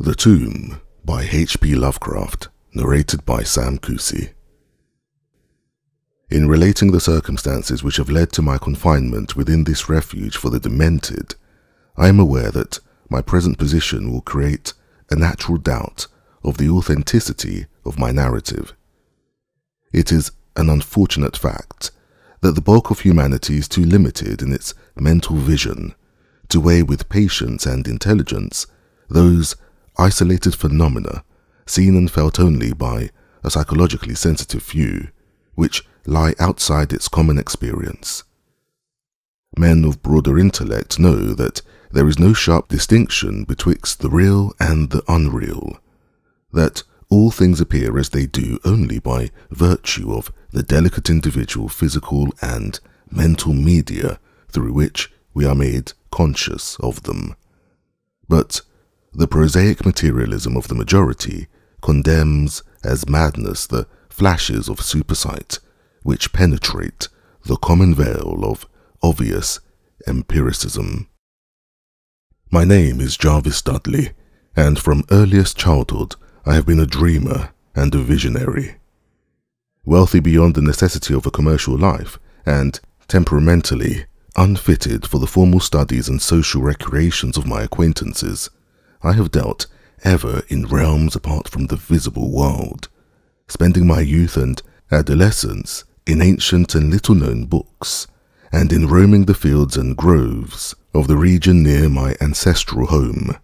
The Tomb by H.P. Lovecraft, narrated by Sam Kusi. In relating the circumstances which have led to my confinement within this refuge for the demented, I am aware that my present position will create a natural doubt of the authenticity of my narrative. It is an unfortunate fact that the bulk of humanity is too limited in its mental vision to weigh with patience and intelligence those isolated phenomena seen and felt only by a psychologically sensitive few, which lie outside its common experience. Men of broader intellect know that there is no sharp distinction betwixt the real and the unreal, that all things appear as they do only by virtue of the delicate individual physical and mental media through which we are made conscious of them. But the prosaic materialism of the majority condemns as madness the flashes of supersight which penetrate the common veil of obvious empiricism. My name is Jervas Dudley, and from earliest childhood I have been a dreamer and a visionary. Wealthy beyond the necessity of a commercial life, and temperamentally unfitted for the formal studies and social recreations of my acquaintances, I have dealt ever in realms apart from the visible world, spending my youth and adolescence in ancient and little-known books, and in roaming the fields and groves of the region near my ancestral home.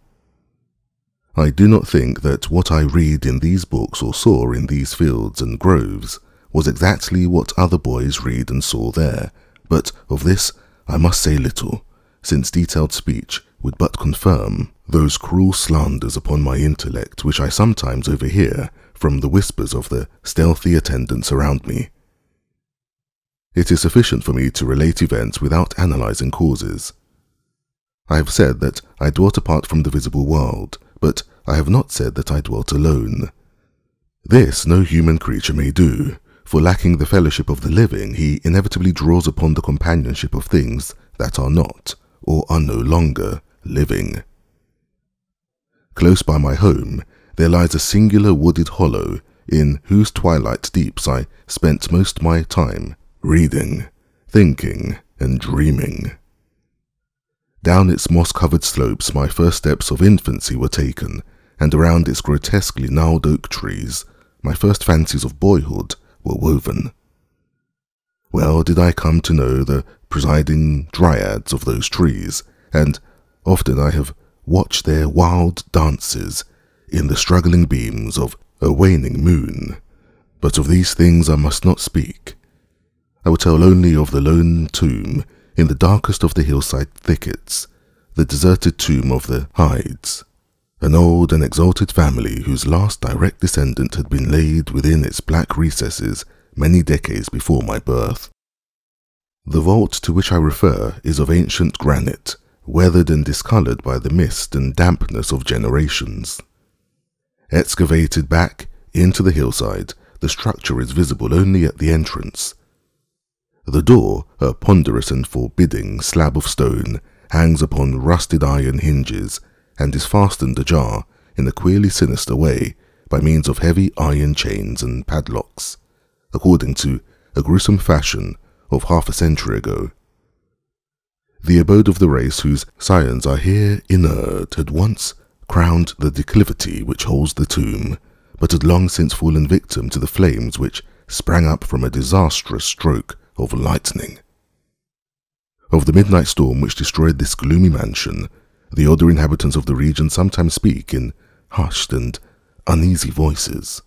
I do not think that what I read in these books or saw in these fields and groves was exactly what other boys read and saw there, but of this I must say little, since detailed speech would but confirm those cruel slanders upon my intellect which I sometimes overhear from the whispers of the stealthy attendants around me. It is sufficient for me to relate events without analyzing causes. I have said that I dwelt apart from the visible world, but I have not said that I dwelt alone. This no human creature may do, for lacking the fellowship of the living, he inevitably draws upon the companionship of things that are not, or are no longer, living. Close by my home there lies a singular wooded hollow, in whose twilight deeps I spent most my time reading, thinking, and dreaming. Down its moss-covered slopes my first steps of infancy were taken, and around its grotesquely gnarled oak trees my first fancies of boyhood were woven. Well did I come to know the presiding dryads of those trees, and often I have watched their wild dances in the struggling beams of a waning moon. But of these things I must not speak. I will tell only of the lone tomb in the darkest of the hillside thickets, the deserted tomb of the Hydes, an old and exalted family whose last direct descendant had been laid within its black recesses many decades before my birth. The vault to which I refer is of ancient granite, weathered and discoloured by the mist and dampness of generations. Excavated back into the hillside, the structure is visible only at the entrance. The door, a ponderous and forbidding slab of stone, hangs upon rusted iron hinges and is fastened ajar in a queerly sinister way by means of heavy iron chains and padlocks, according to a gruesome fashion of half a century ago. The abode of the race whose scions are here inert had once crowned the declivity which holds the tomb, but had long since fallen victim to the flames which sprang up from a disastrous stroke of lightning. Of the midnight storm which destroyed this gloomy mansion, the older inhabitants of the region sometimes speak in hushed and uneasy voices,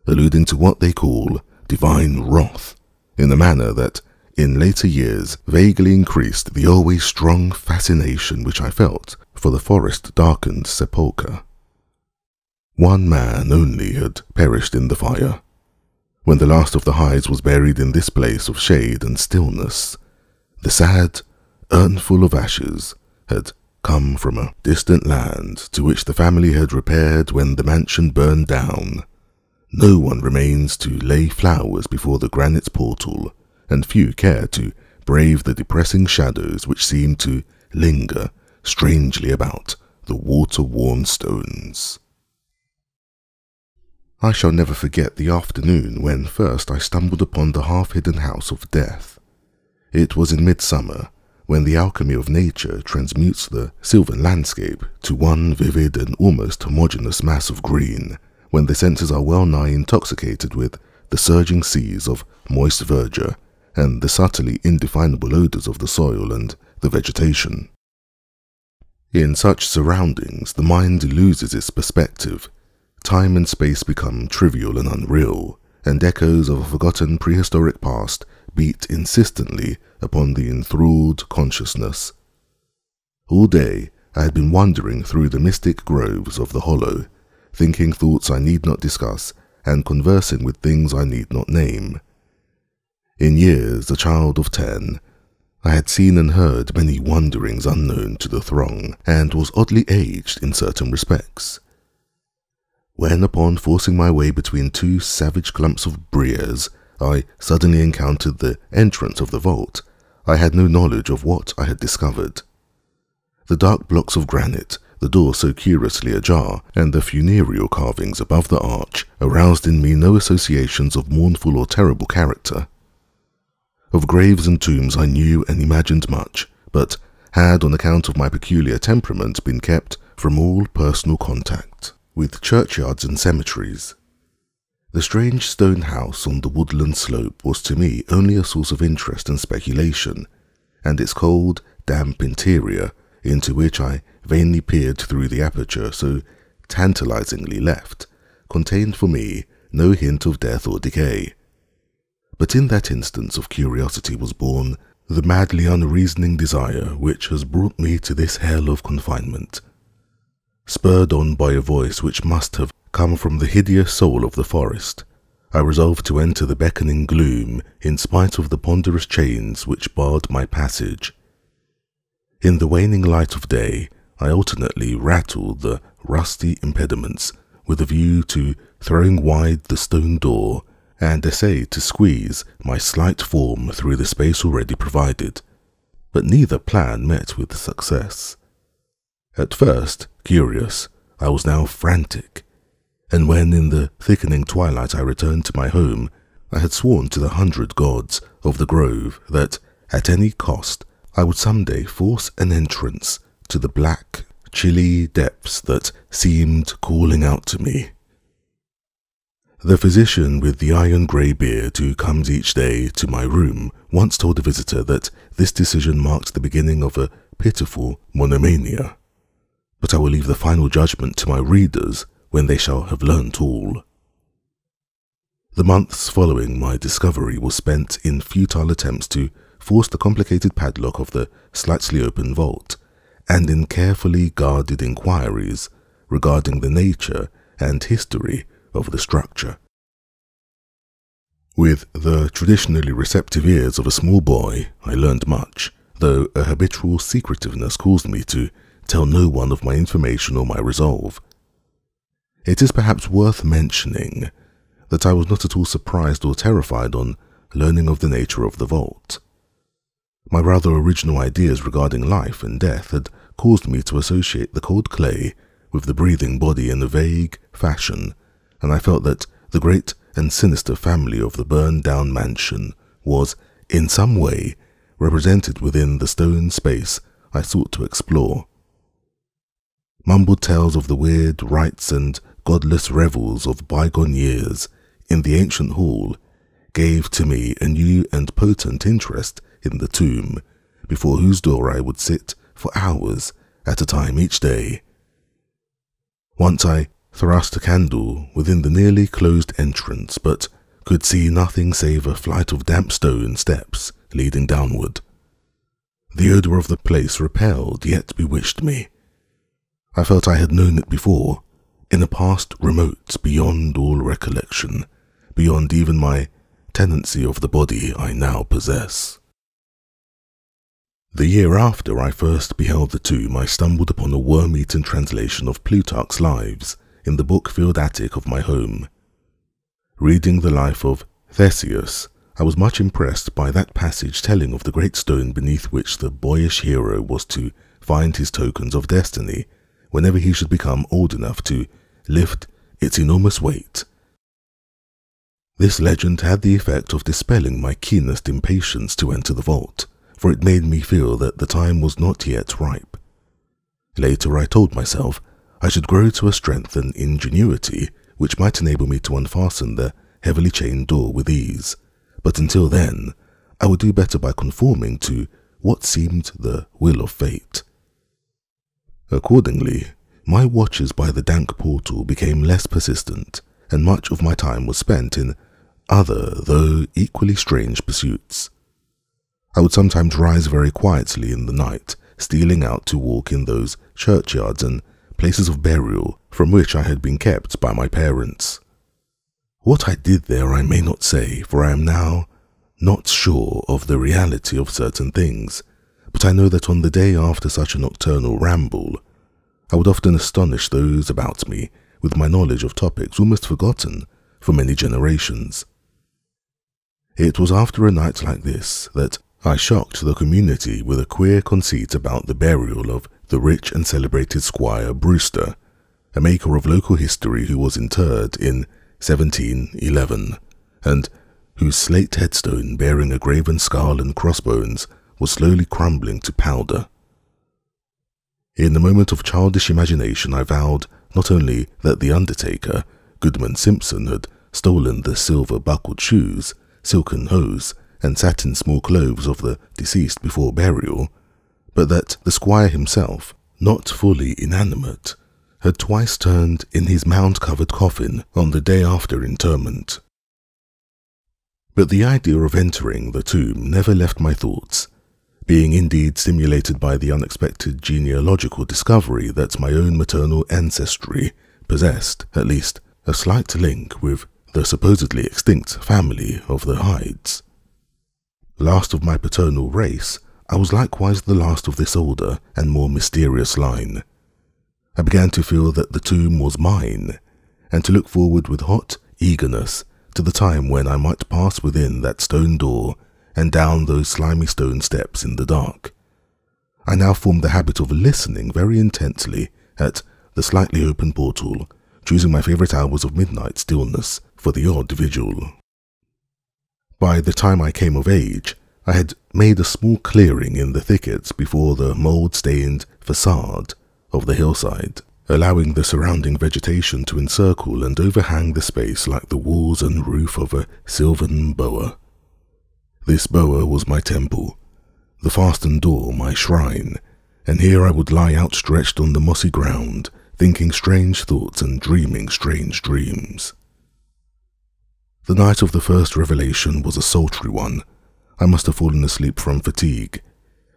alluding to what they call divine wrath, in a manner that in later years vaguely increased the always strong fascination which I felt for the forest-darkened sepulchre. One man only had perished in the fire. When the last of the Hydes was buried in this place of shade and stillness, the sad urnful of ashes had come from a distant land to which the family had repaired when the mansion burned down. No one remains to lay flowers before the granite portal, and few care to brave the depressing shadows which seem to linger strangely about the water-worn stones. I shall never forget the afternoon when first I stumbled upon the half-hidden house of death. It was in midsummer, when the alchemy of nature transmutes the sylvan landscape to one vivid and almost homogeneous mass of green, when the senses are well-nigh intoxicated with the surging seas of moist verdure and the subtly indefinable odours of the soil and the vegetation. In such surroundings, the mind loses its perspective. Time and space become trivial and unreal, and echoes of a forgotten prehistoric past beat insistently upon the enthralled consciousness. All day I had been wandering through the mystic groves of the hollow, thinking thoughts I need not discuss and conversing with things I need not name. In years, a child of 10, I had seen and heard many wanderings unknown to the throng, and was oddly aged in certain respects. When, upon forcing my way between two savage clumps of briars, I suddenly encountered the entrance of the vault, I had no knowledge of what I had discovered. The dark blocks of granite, the door so curiously ajar, and the funereal carvings above the arch aroused in me no associations of mournful or terrible character. Of graves and tombs I knew and imagined much, but had, on account of my peculiar temperament, been kept from all personal contact with churchyards and cemeteries. The strange stone house on the woodland slope was to me only a source of interest and speculation, and its cold, damp interior, into which I vainly peered through the aperture so tantalizingly left, contained for me no hint of death or decay. But in that instance of curiosity was born the madly unreasoning desire which has brought me to this hell of confinement. Spurred on by a voice which must have come from the hideous soul of the forest, I resolved to enter the beckoning gloom in spite of the ponderous chains which barred my passage. In the waning light of day, I alternately rattled the rusty impediments with a view to throwing wide the stone door, and essayed to squeeze my slight form through the space already provided, but neither plan met with success. At first curious, I was now frantic, and when in the thickening twilight I returned to my home, I had sworn to the 100 gods of the grove that, at any cost, I would some day force an entrance to the black, chilly depths that seemed calling out to me. The physician with the iron-grey beard who comes each day to my room once told a visitor that this decision marked the beginning of a pitiful monomania. But I will leave the final judgment to my readers when they shall have learnt all. The months following my discovery were spent in futile attempts to force the complicated padlock of the slightly open vault, and in carefully guarded inquiries regarding the nature and history of the structure. With the traditionally receptive ears of a small boy, I learned much, though a habitual secretiveness caused me to tell no one of my information or my resolve. It is perhaps worth mentioning that I was not at all surprised or terrified on learning of the nature of the vault. My rather original ideas regarding life and death had caused me to associate the cold clay with the breathing body in a vague fashion, and I felt that the great and sinister family of the burned-down mansion was, in some way, represented within the stone space I sought to explore. Mumbled tales of the weird rites and godless revels of bygone years in the ancient hall gave to me a new and potent interest in the tomb, before whose door I would sit for hours at a time each day. Once I thrust a candle within the nearly closed entrance, but could see nothing save a flight of damp stone steps leading downward. The odour of the place repelled yet bewitched me. I felt I had known it before, in a past remote beyond all recollection, beyond even my tenancy of the body I now possess. The year after I first beheld the tomb, I stumbled upon a worm-eaten translation of Plutarch's Lives in the book-filled attic of my home. Reading the life of Theseus, I was much impressed by that passage telling of the great stone beneath which the boyish hero was to find his tokens of destiny whenever he should become old enough to lift its enormous weight. This legend had the effect of dispelling my keenest impatience to enter the vault, for it made me feel that the time was not yet ripe. Later I told myself I should grow to a strength and ingenuity which might enable me to unfasten the heavily chained door with ease, but until then I would do better by conforming to what seemed the will of fate. Accordingly, my watches by the dank portal became less persistent, and much of my time was spent in other, though equally strange pursuits. I would sometimes rise very quietly in the night, stealing out to walk in those churchyards and places of burial from which I had been kept by my parents. What I did there I may not say, for I am now not sure of the reality of certain things, but I know that on the day after such a nocturnal ramble, I would often astonish those about me with my knowledge of topics almost forgotten for many generations. It was after a night like this that I shocked the community with a queer conceit about the burial of the rich and celebrated Squire Brewster, a maker of local history who was interred in 1711, and whose slate headstone bearing a graven skull and crossbones was slowly crumbling to powder. In a moment of childish imagination I vowed not only that the undertaker, Goodman Simpson, had stolen the silver buckled shoes, silken hose, and satin small clothes of the deceased before burial, but that the squire himself, not fully inanimate, had twice turned in his mound-covered coffin on the day after interment. But the idea of entering the tomb never left my thoughts, being indeed stimulated by the unexpected genealogical discovery that my own maternal ancestry possessed, at least, a slight link with the supposedly extinct family of the Hydes. Last of my paternal race, I was likewise the last of this older and more mysterious line. I began to feel that the tomb was mine, and to look forward with hot eagerness to the time when I might pass within that stone door and down those slimy stone steps in the dark. I now formed the habit of listening very intently at the slightly open portal, choosing my favourite hours of midnight stillness for the odd vigil. By the time I came of age, I had made a small clearing in the thickets before the mould-stained facade of the hillside, allowing the surrounding vegetation to encircle and overhang the space like the walls and roof of a sylvan bower. This bower was my temple, the fastened door my shrine, and here I would lie outstretched on the mossy ground, thinking strange thoughts and dreaming strange dreams. The night of the first revelation was a sultry one. I must have fallen asleep from fatigue,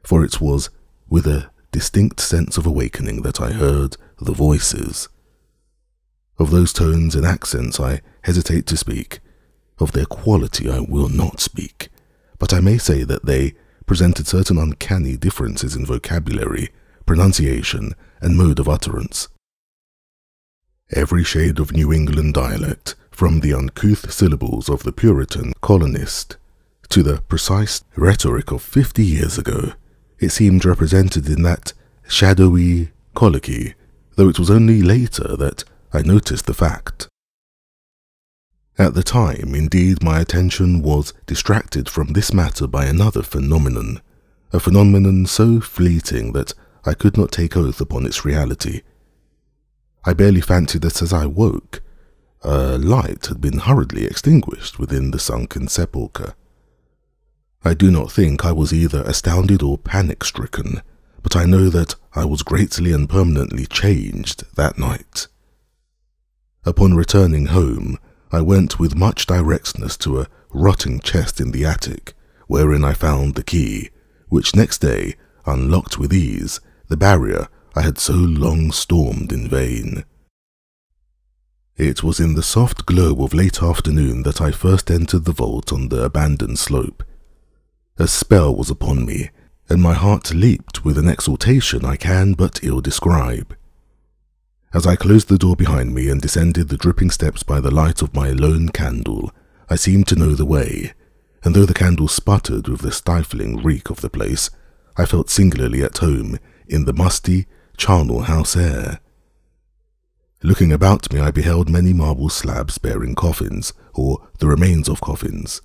for it was with a distinct sense of awakening that I heard the voices. Of those tones and accents I hesitate to speak, of their quality I will not speak, but I may say that they presented certain uncanny differences in vocabulary, pronunciation, and mode of utterance. Every shade of New England dialect, from the uncouth syllables of the Puritan colonist to the precise rhetoric of 50 years ago, it seemed represented in that shadowy colloquy, though it was only later that I noticed the fact. At the time, indeed, my attention was distracted from this matter by another phenomenon, a phenomenon so fleeting that I could not take oath upon its reality. I barely fancied that as I woke, a light had been hurriedly extinguished within the sunken sepulchre. I do not think I was either astounded or panic-stricken, but I know that I was greatly and permanently changed that night. Upon returning home, I went with much directness to a rotting chest in the attic, wherein I found the key, which next day unlocked with ease the barrier I had so long stormed in vain. It was in the soft glow of late afternoon that I first entered the vault on the abandoned slope. A spell was upon me, and my heart leaped with an exultation I can but ill describe. As I closed the door behind me and descended the dripping steps by the light of my lone candle, I seemed to know the way, and though the candle sputtered with the stifling reek of the place, I felt singularly at home in the musty, charnel house air. Looking about me, I beheld many marble slabs bearing coffins, or the remains of coffins.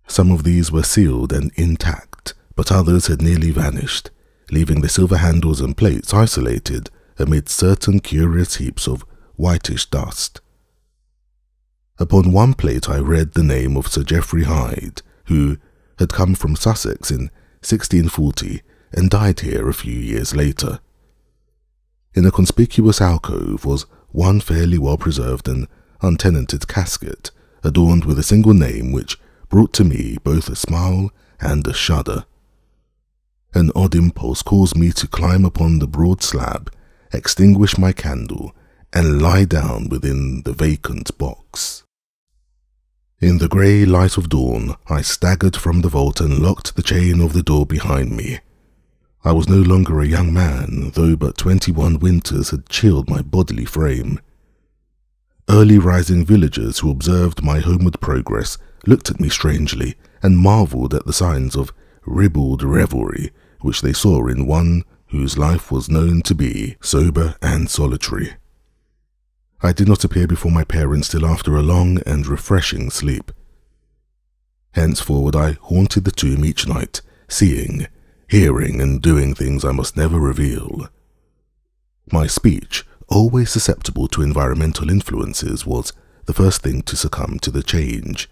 Some of these were sealed and intact, but others had nearly vanished, leaving the silver handles and plates isolated amid certain curious heaps of whitish dust. Upon one plate I read the name of Sir Geoffrey Hyde, who had come from Sussex in 1640 and died here a few years later. In a conspicuous alcove was one fairly well-preserved and untenanted casket, adorned with a single name which brought to me both a smile and a shudder. An odd impulse caused me to climb upon the broad slab, extinguish my candle, and lie down within the vacant box. In the grey light of dawn, I staggered from the vault and locked the chain of the door behind me. I was no longer a young man, though but 21 winters had chilled my bodily frame. Early rising villagers who observed my homeward progress looked at me strangely and marvelled at the signs of ribald revelry which they saw in one whose life was known to be sober and solitary. I did not appear before my parents till after a long and refreshing sleep. Henceforward I haunted the tomb each night, seeing, hearing and doing things I must never reveal. My speech, always susceptible to environmental influences, was the first thing to succumb to the change,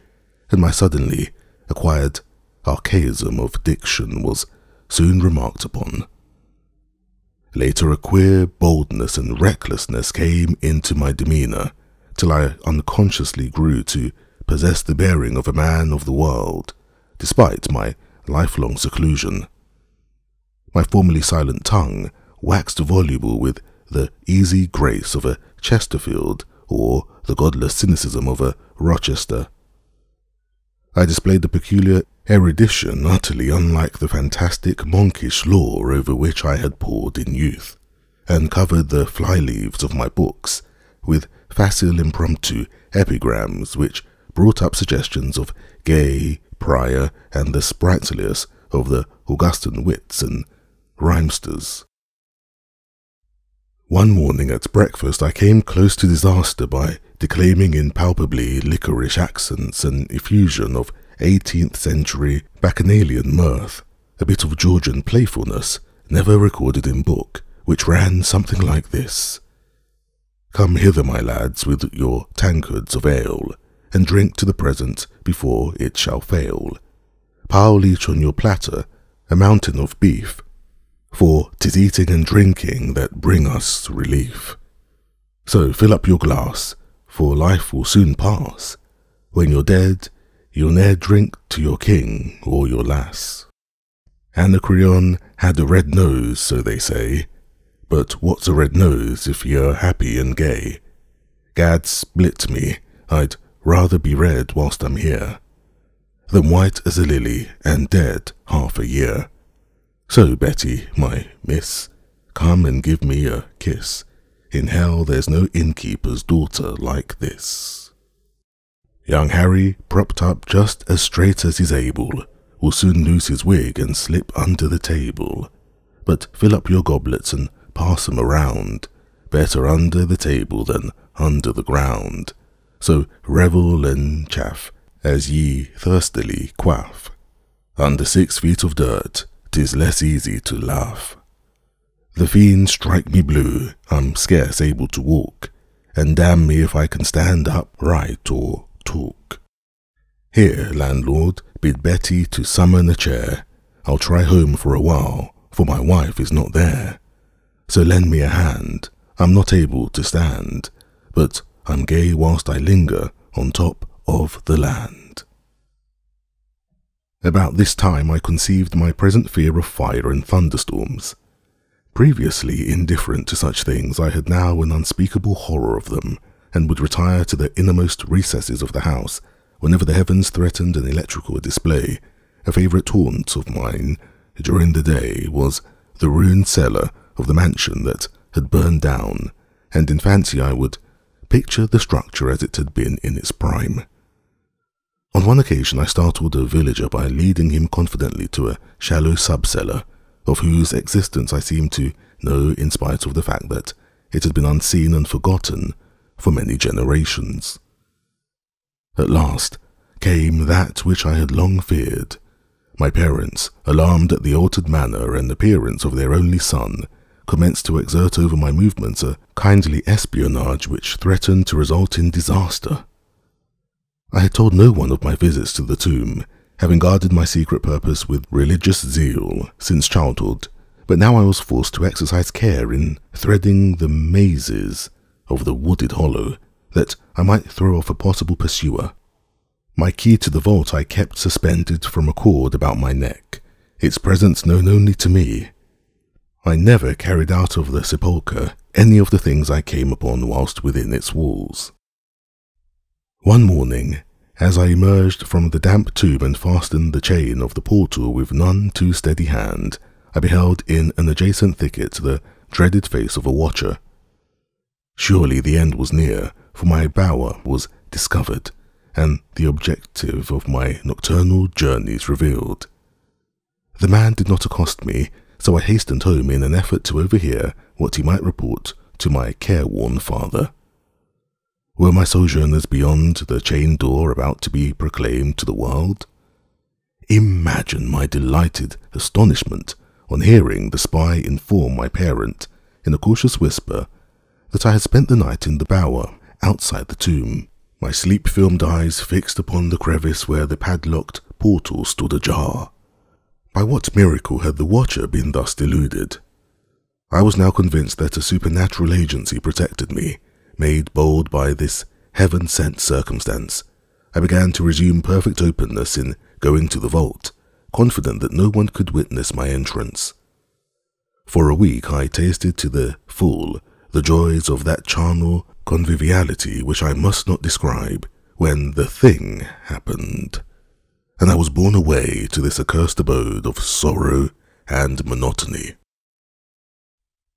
and my suddenly acquired archaism of diction was soon remarked upon. Later a queer boldness and recklessness came into my demeanour, till I unconsciously grew to possess the bearing of a man of the world, despite my lifelong seclusion. My formerly silent tongue waxed voluble with the easy grace of a Chesterfield or the godless cynicism of a Rochester. I displayed the peculiar erudition utterly unlike the fantastic monkish lore over which I had pored in youth, and covered the fly-leaves of my books with facile impromptu epigrams which brought up suggestions of Gay, Prior, and the sprightliest of the Augustan wits and rhymesters. One morning at breakfast I came close to disaster by declaiming in palpably liquorish accents an effusion of 18th century bacchanalian mirth, a bit of Georgian playfulness never recorded in book, which ran something like this: "Come hither, my lads, with your tankards of ale, and drink to the present before it shall fail. Pile each on your platter a mountain of beef, for 'tis eating and drinking that bring us relief. So fill up your glass, for life will soon pass. When you're dead, you'll ne'er drink to your king or your lass. Anacreon had a red nose, so they say, but what's a red nose if you're happy and gay? Gad split me, I'd rather be red whilst I'm here, than white as a lily and dead half a year. So, Betty, my miss, come and give me a kiss. In hell there's no innkeeper's daughter like this." Young Harry, propped up just as straight as he's able, will soon lose his wig and slip under the table. But fill up your goblets and pass 'em around, better under the table than under the ground. So revel and chaff, as ye thirstily quaff. Under 6 feet of dirt, 'tis less easy to laugh. The fiends strike me blue, I'm scarce able to walk, and damn me if I can stand upright or talk. Here, landlord, bid Betty to summon a chair. I'll try home for a while, for my wife is not there. So lend me a hand, I'm not able to stand, but I'm gay whilst I linger on top of the land. About this time I conceived my present fear of fire and thunderstorms. Previously indifferent to such things, I had now an unspeakable horror of them, and would retire to the innermost recesses of the house whenever the heavens threatened an electrical display. A favourite haunt of mine during the day was the ruined cellar of the mansion that had burned down, and in fancy I would picture the structure as it had been in its prime. On one occasion I startled a villager by leading him confidently to a shallow sub-cellar, of whose existence I seemed to know in spite of the fact that it had been unseen and forgotten for many generations. At last came that which I had long feared. My parents, alarmed at the altered manner and appearance of their only son, commenced to exert over my movements a kindly espionage which threatened to result in disaster. I had told no one of my visits to the tomb, having guarded my secret purpose with religious zeal since childhood, but now I was forced to exercise care in threading the mazes of the wooded hollow, that I might throw off a possible pursuer. My key to the vault I kept suspended from a cord about my neck, its presence known only to me. I never carried out of the sepulchre any of the things I came upon whilst within its walls. One morning, as I emerged from the damp tomb and fastened the chain of the portal with none too steady hand, I beheld in an adjacent thicket the dreaded face of a watcher. Surely the end was near, for my bower was discovered, and the objective of my nocturnal journeys revealed. The man did not accost me, so I hastened home in an effort to overhear what he might report to my careworn father. Were my sojourners beyond the chained door about to be proclaimed to the world? Imagine my delighted astonishment on hearing the spy inform my parent, in a cautious whisper, that I had spent the night in the bower outside the tomb, my sleep-filmed eyes fixed upon the crevice where the padlocked portal stood ajar. By what miracle had the watcher been thus deluded? I was now convinced that a supernatural agency protected me. Made bold by this heaven-sent circumstance, I began to resume perfect openness in going to the vault, confident that no one could witness my entrance. For a week I tasted to the full the joys of that charnel conviviality which I must not describe, when the thing happened, and I was borne away to this accursed abode of sorrow and monotony.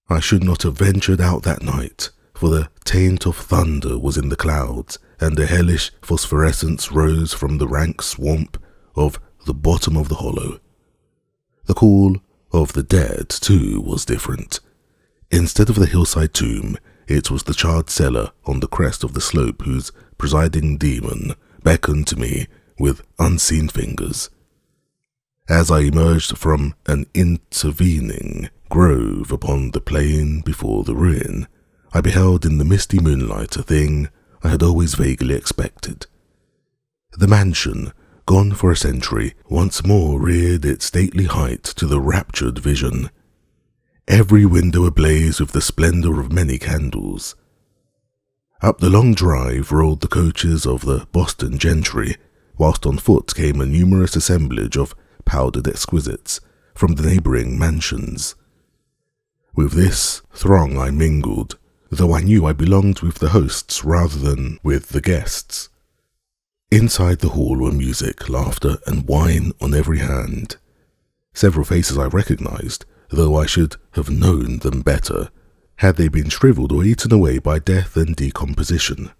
I should not have ventured out that night, for the taint of thunder was in the clouds, and a hellish phosphorescence rose from the rank swamp of the bottom of the hollow. The call of the dead, too, was different. Instead of the hillside tomb, it was the charred cellar on the crest of the slope whose presiding demon beckoned to me with unseen fingers. As I emerged from an intervening grove upon the plain before the ruin, I beheld in the misty moonlight a thing I had always vaguely expected. The mansion, gone for a century, once more reared its stately height to the raptured vision, every window ablaze with the splendour of many candles. Up the long drive rolled the coaches of the Boston gentry, whilst on foot came a numerous assemblage of powdered exquisites from the neighbouring mansions. With this throng I mingled, though I knew I belonged with the hosts rather than with the guests. Inside the hall were music, laughter, and wine on every hand. Several faces I recognized, though I should have known them better, had they been shriveled or eaten away by death and decomposition.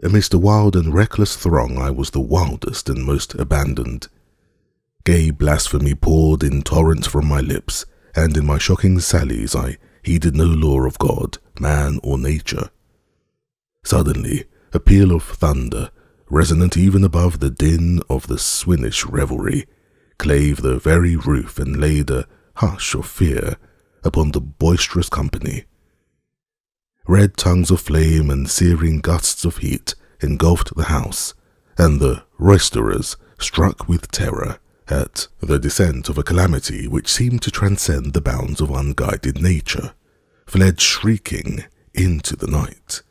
Amidst a wild and reckless throng I was the wildest and most abandoned. Gay blasphemy poured in torrents from my lips, and in my shocking sallies I heeded no law of God, man, or nature. Suddenly, a peal of thunder, resonant even above the din of the Swinish revelry, clave the very roof and laid a hush of fear upon the boisterous company. Red tongues of flame and searing gusts of heat engulfed the house, and the roisterers, struck with terror at the descent of a calamity which seemed to transcend the bounds of unguided nature, fled shrieking into the night.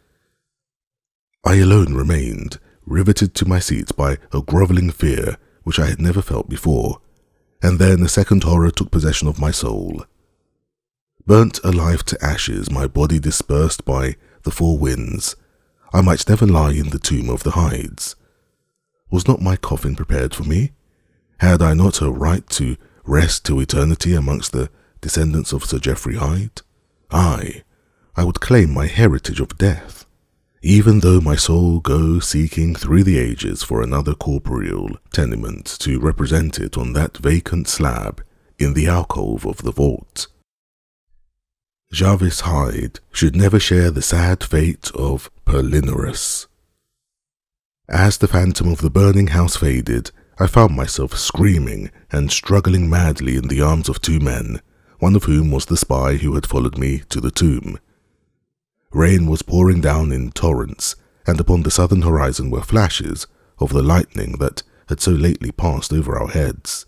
I alone remained, riveted to my seat by a grovelling fear which I had never felt before, and then a second horror took possession of my soul. Burnt alive to ashes, my body dispersed by the four winds, I might never lie in the tomb of the Hydes. Was not my coffin prepared for me? Had I not a right to rest till eternity amongst the descendants of Sir Geoffrey Hyde? I would claim my heritage of death, even though my soul go seeking through the ages for another corporeal tenement to represent it on that vacant slab in the alcove of the vault. Jervas Hyde should never share the sad fate of Perlinarus. As the phantom of the burning house faded, I found myself screaming and struggling madly in the arms of two men, one of whom was the spy who had followed me to the tomb. Rain was pouring down in torrents, and upon the southern horizon were flashes of the lightning that had so lately passed over our heads.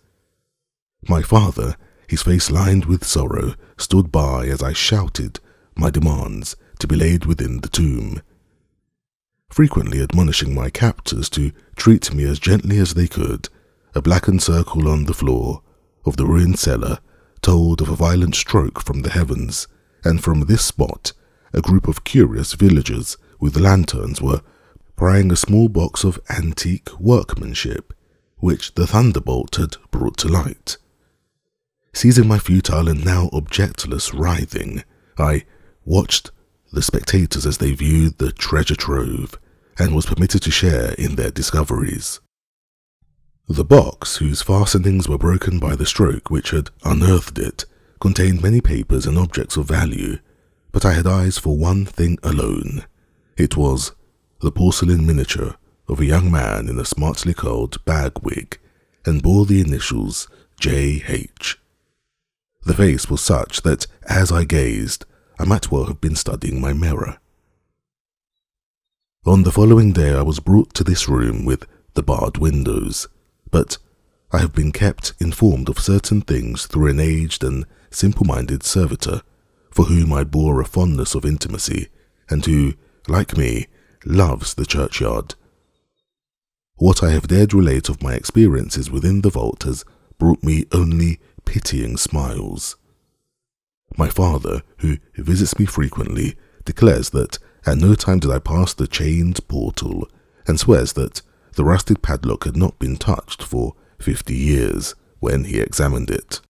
My father, his face lined with sorrow, stood by as I shouted my demands to be laid within the tomb, frequently admonishing my captors to treat me as gently as they could. A blackened circle on the floor of the ruined cellar told of a violent stroke from the heavens, and from this spot a group of curious villagers with lanterns were prying a small box of antique workmanship, which the thunderbolt had brought to light. Seizing my futile and now objectless writhing, I watched the spectators as they viewed the treasure trove, and was permitted to share in their discoveries. The box, whose fastenings were broken by the stroke which had unearthed it, contained many papers and objects of value, but I had eyes for one thing alone. It was the porcelain miniature of a young man in a smartly curled bag wig, and bore the initials J.H. The face was such that, as I gazed, I might well have been studying my mirror. On the following day I was brought to this room with the barred windows, but I have been kept informed of certain things through an aged and simple-minded servitor, for whom I bore a fondness of intimacy, and who, like me, loves the churchyard. What I have dared relate of my experiences within the vault has brought me only pitying smiles. My father, who visits me frequently, declares that at no time did I pass the chained portal, and swears that the rusted padlock had not been touched for 50 years when he examined it.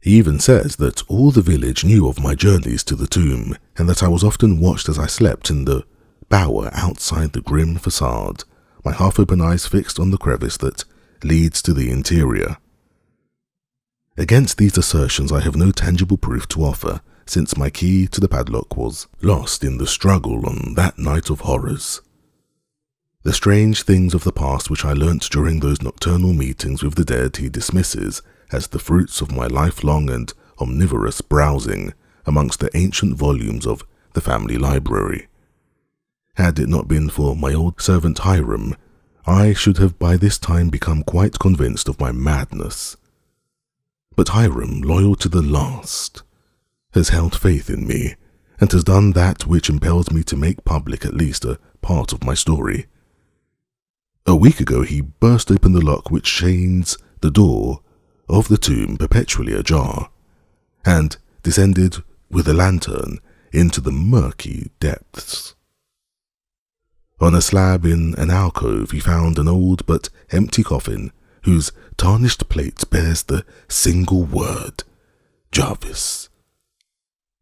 He even says that all the village knew of my journeys to the tomb, and that I was often watched as I slept in the bower outside the grim facade, my half-open eyes fixed on the crevice that leads to the interior. Against these assertions I have no tangible proof to offer, since my key to the padlock was lost in the struggle on that night of horrors. The strange things of the past which I learnt during those nocturnal meetings with the dead he dismisses as the fruits of my lifelong and omnivorous browsing amongst the ancient volumes of the family library. Had it not been for my old servant Hiram, I should have by this time become quite convinced of my madness. But Hiram, loyal to the last, has held faith in me, and has done that which impels me to make public at least a part of my story. A week ago he burst open the lock which chains the door of the tomb perpetually ajar, and descended with a lantern into the murky depths. On a slab in an alcove he found an old but empty coffin, whose tarnished plate bears the single word, Jervas.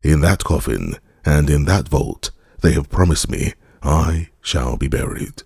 In that coffin, and in that vault, they have promised me I shall be buried.